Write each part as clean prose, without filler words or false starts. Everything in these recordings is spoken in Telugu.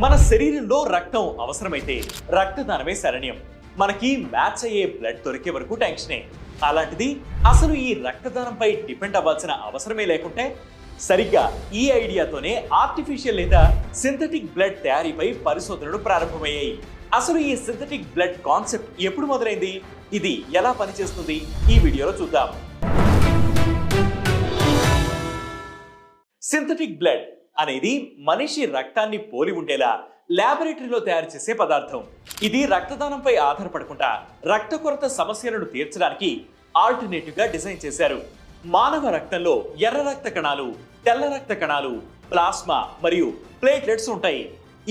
మన శరీరంలో రక్తం అవసరమైతే రక్తదానమే శరణ్యం. మనకి మ్యాచ్ అయ్యే బ్లడ్ దొరికే వరకు టెన్షనే. అలాంటిది అసలు ఈ రక్తదానంపై డిపెండ్ అవ్వాల్సిన అవసరమే లేకుంటే సరిగ్గా ఈ ఐడియాతోనే ఆర్టిఫిషియల్ లేదా సింథటిక్ బ్లడ్ తయారీపై పరిశోధనలు ప్రారంభమయ్యాయి. అసలు ఈ సింథటిక్ బ్లడ్ కాన్సెప్ట్ ఎప్పుడు మొదలైంది, ఇది ఎలా పనిచేస్తుంది, ఈ వీడియోలో చూద్దాం. సింథటిక్ బ్లడ్ అనేది మనిషి రక్తాన్ని పోలి ఉండేలా ల్యాబొరేటరీలో తయారు చేసే పదార్థం. ఇది రక్తదానంపై ఆధారపడకుండా రక్త కొరత సమస్యలను తీర్చడానికి ఆల్టర్నేటివ్ గా డిజైన్ చేశారు. మానవ రక్తంలో ఎర్ర రక్త కణాలు, తెల్ల రక్త కణాలు, ప్లాస్మా మరియు ప్లేట్లెట్స్ ఉంటాయి.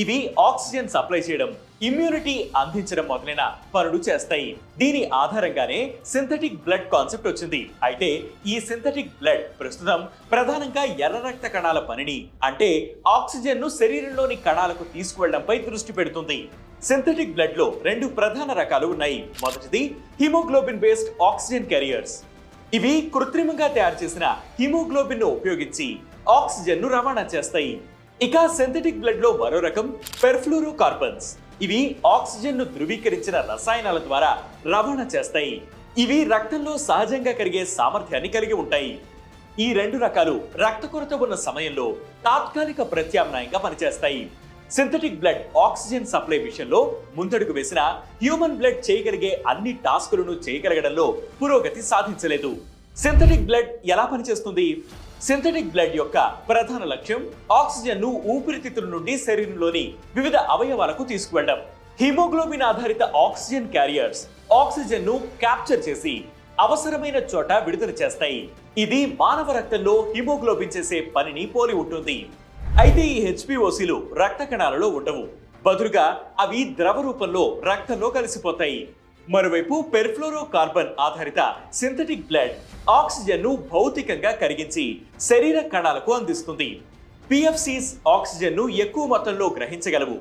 ఇవి ఆక్సిజన్ సప్లై చేయడం, ఇమ్యూనిటీ అందించడం మొదలైన పనులు చేస్తాయి. దీని ఆధారంగానే సింథటిక్ బ్లడ్ కాన్సెప్ట్ వచ్చింది. అయితే ఈ సింథటిక్ బ్లడ్ ప్రస్తుతం ప్రధానంగా ఎర్ర రక్త కణాల పనిని, అంటే ఆక్సిజన్ ను శరీరంలోని కణాలకు తీసుకువెళ్లడంపై దృష్టి పెడుతుంది. సింథటిక్ బ్లడ్ లో రెండు ప్రధాన రకాలు ఉన్నాయి. మొదటిది హిమోగ్లోబిన్ బేస్డ్ ఆక్సిజన్ క్యారియర్స్. ఇవి కృత్రిమంగా తయారు చేసిన హిమోగ్లోబిన్ ను ఉపయోగించి ఆక్సిజన్ ను రవాణా చేస్తాయి. ఇక సింథటిక్ బ్లడ్ లో మరో రకం పెర్ఫ్లూరోకార్బన్స్. ఇవి ఆక్సిజన్ ను ధృవీకరించిన రసాయనాల ద్వారా రవాణా చేస్తాయి. ఇవి రక్తంలో సహజంగా కరిగే సామర్థ్యాన్ని కలిగి ఉంటాయి. ఈ రెండు రకాలు రక్త కొరత ఉన్న సమయంలో తాత్కాలిక ప్రత్యామ్నాయంగా పనిచేస్తాయి. సింథటిక్ బ్లడ్ ఆక్సిజన్ సప్లై విషయంలో ముందడుగు వేసిన హ్యూమన్ బ్లడ్ చేయగలిగే అన్ని టాస్కులను చేయగలగడంలో పురోగతి సాధించలేదు. సింథటిక్ బ్లడ్ ఎలా పనిచేస్తుంది? సింథటిక్ బ్లడ్ యొక్క ప్రధాన లక్ష్యం ఆక్సిజన్ ను ఊపిరితిత్తుల నుండి శరీరంలోని వివిధ అవయవాలకు తీసుకువెళ్ళడం. హిమోగ్లోబిన్ ఆధారిత ఆక్సిజన్ క్యారియర్స్ ఆక్సిజన్ ను క్యాప్చర్ చేసి అవసరమైన చోట విడుదల చేస్తాయి. ఇది మానవ రక్తంలో హిమోగ్లోబిన్ చేసే పనిని పోలి ఉంటుంది. అయితే ఈ హెచ్పిఓసిలు రక్త కణాలలో ఉండవు. బదులుగా అవి ద్రవ రూపంలో రక్తంలో కలిసిపోతాయి. మరోవైపు పెర్ఫ్లూరోకార్బన్ ఆధారిత సింథటిక్ బ్లడ్ ఆక్సిజన్ ను భౌతికంగా కరిగించి శరీర కణాలకు అందిస్తుంది. పిఎఫ్సిస్ ఆక్సిజన్ ను ఎక్కువ మొత్తంలో గ్రహించగలవు.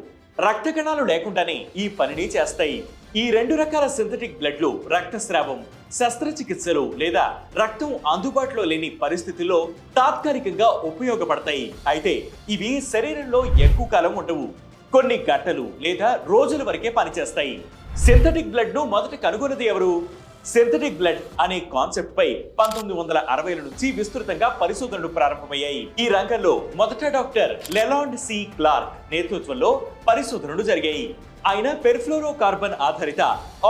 రక్త కణాలు లేకుండానే ఈ పనిని చేస్తాయి. ఈ రెండు రకాల సింథటిక్ బ్లడ్లు రక్తస్రావం, శస్త్రచికిత్సలు లేదా రక్తం అందుబాటులో లేని పరిస్థితుల్లో తాత్కాలికంగా ఉపయోగపడతాయి. అయితే ఇవి శరీరంలో ఎక్కువ కాలం ఉండవు. కొన్ని గంటలు లేదా రోజుల వరకే పనిచేస్తాయి. సింథటిక్ బ్లడ్ ను మొదట కనుగొన్నది ఎవరు? సింథటిక్ బ్లడ్ అనే కాన్సెప్ట్ పై 1960ల నుంచి విస్తృతంగా పరిశోధనలు ప్రారంభమయ్యాయి. ఈ రంగంలో మొదట డాక్టర్ లెలాండ్ సి క్లార్క్ నేతృత్వంలో పరిశోధనలు జరిగాయి. ఆయన పెర్ఫ్లూరోకార్బన్ ఆధారిత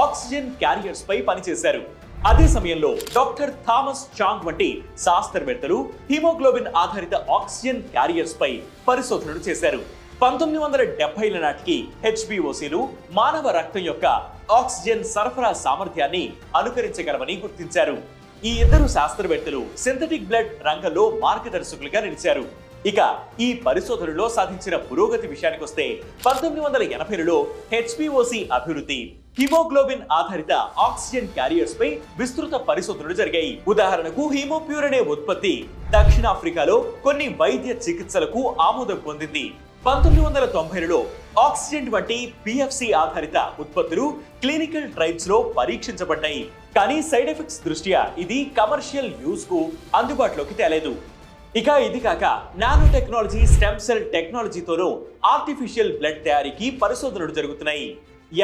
ఆక్సిజన్ క్యారియర్స్ పై పనిచేశారు. అదే సమయంలో డాక్టర్ థామస్ చాంగ్ వంటి శాస్త్రవేత్తలు హిమోగ్లోబిన్ ఆధారిత ఆక్సిజన్ క్యారియర్స్ పై పరిశోధనలు చేశారు. 1970ల నాటికి హెచ్బిఓసిలు మానవ రక్తం యొక్క ఆక్సిజన్ సరఫరా సామర్థ్యాన్ని అనుకరించగలవని గుర్తించారు. ఈ ఇద్దరు శాస్త్రవేత్తలు సింథటిక్ బ్లడ్ రంగంలో మార్గదర్శకులుగా నిలిచారు. ఇక ఈ పరిశోధనలో సాధించిన పురోగతి విషయానికి వస్తే 1980లలో హెచ్బిఓసి అభివృద్ధి, హిమోగ్లోబిన్ ఆధారిత ఆక్సిజన్ క్యారియర్స్ పై విస్తృత పరిశోధనలు జరిగాయి. ఉదాహరణకు హీమోప్యూర్ అనే ఉత్పత్తి దక్షిణాఫ్రికాలో కొన్ని వైద్య చికిత్సలకు ఆమోదం పొందింది. 1990లలో ఆక్సిజన్ వంటి పిఎఫ్సి ఆధారిత ఉత్పత్తులు క్లినికల్ ట్రయల్స్ లో పరీక్షించబడ్డాయి. కానీ సైడ్ ఎఫెక్ట్స్ దృష్ట్యా ఇది కమర్షియల్ యూజ్ కు అందుబాటులోకి తేలేదు. ఇక ఇది కాక నానో టెక్నాలజీ, స్టెమ్ సెల్ టెక్నాలజీతోనూ ఆర్టిఫిషియల్ బ్లడ్ తయారీకి పరిశోధనలు జరుగుతున్నాయి.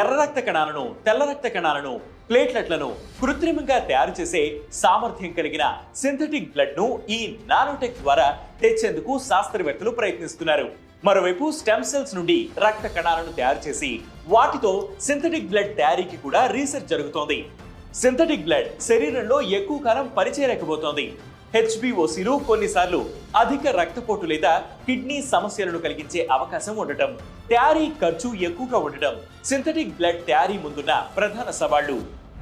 ఎర్ర రక్త కణాలను, తెల్ల రక్త కణాలను, ప్లేట్లెట్లను కృత్రిమంగా తయారు చేసే సామర్థ్యం కలిగిన సింథటిక్ బ్లడ్ ను ఈ నానోటెక్ ద్వారా తెచ్చేందుకు శాస్త్రవేత్తలు ప్రయత్నిస్తున్నారు. మరోవైపు స్టెమ్ సెల్స్ నుండి రక్త కణాలను తయారు చేసి వాటితో సింథటిక్ బ్లడ్ తయారీకి కూడా రీసెర్చ్ జరుగుతోంది. సింథటిక్ బ్లడ్ శరీరంలో ఎక్కువ కాలం పనిచేయలేకపోతోంది. హెచ్బిఓసిలు కొన్నిసార్లు అధిక రక్తపోటు లేదా కిడ్నీ సమస్యలను కలిగించే అవకాశం ఉండటం, తయారీ ఖర్చు ఎక్కువగా ఉండటం సింథటిక్ బ్లడ్ తయారీ ముందున్న ప్రధాన సవాళ్లు.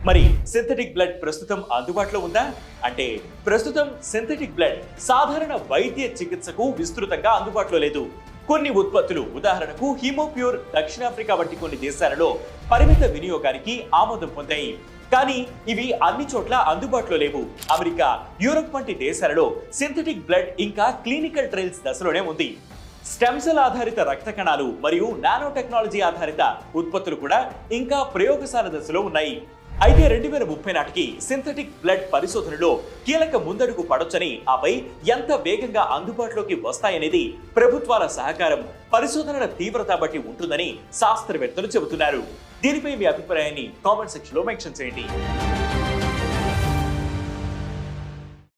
మరి సింథటిక్ బ్లడ్ ప్రస్తుతం అందుబాటులో ఉందా అంటే ప్రస్తుతం సింథటిక్ బ్లడ్ సాధారణ వైద్య చికిత్సకు విస్తృతంగా అందుబాటులో లేదు. కొన్ని ఉత్పత్తులు, ఉదాహరణకు హీమోప్యూర్ దక్షిణాఫ్రికా వంటి కొన్ని దేశాలలో పరిమిత వినియోగానికి ఆమోదం పొందాయి. కానీ ఇవి అన్ని చోట్ల అందుబాటులో లేవు. అమెరికా, యూరప్ వంటి దేశాలలో సింథటిక్ బ్లడ్ ఇంకా క్లినికల్ ట్రయల్స్ దశలోనే ఉంది. స్టెమ్ సెల్ ఆధారిత రక్త కణాలు మరియు నానో టెక్నాలజీ ఆధారిత ఉత్పత్తులు కూడా ఇంకా ప్రయోగశాల దశలో ఉన్నాయి. అయితే 2030 నాటికి సింథటిక్ బ్లడ్ పరిశోధనలో కీలక ముందడుగు పడొచ్చని, ఆపై ఎంత వేగంగా అందుబాటులోకి వస్తాయనేది ప్రభుత్వాల సహకారం, పరిశోధనల తీవ్రత బట్టి ఉంటుందని శాస్త్రవేత్తలు చెబుతున్నారు. దీనిపై మీ అభిప్రాయాన్ని కామెంట్ సెక్షన్ లో మెన్షన్ చేయండి.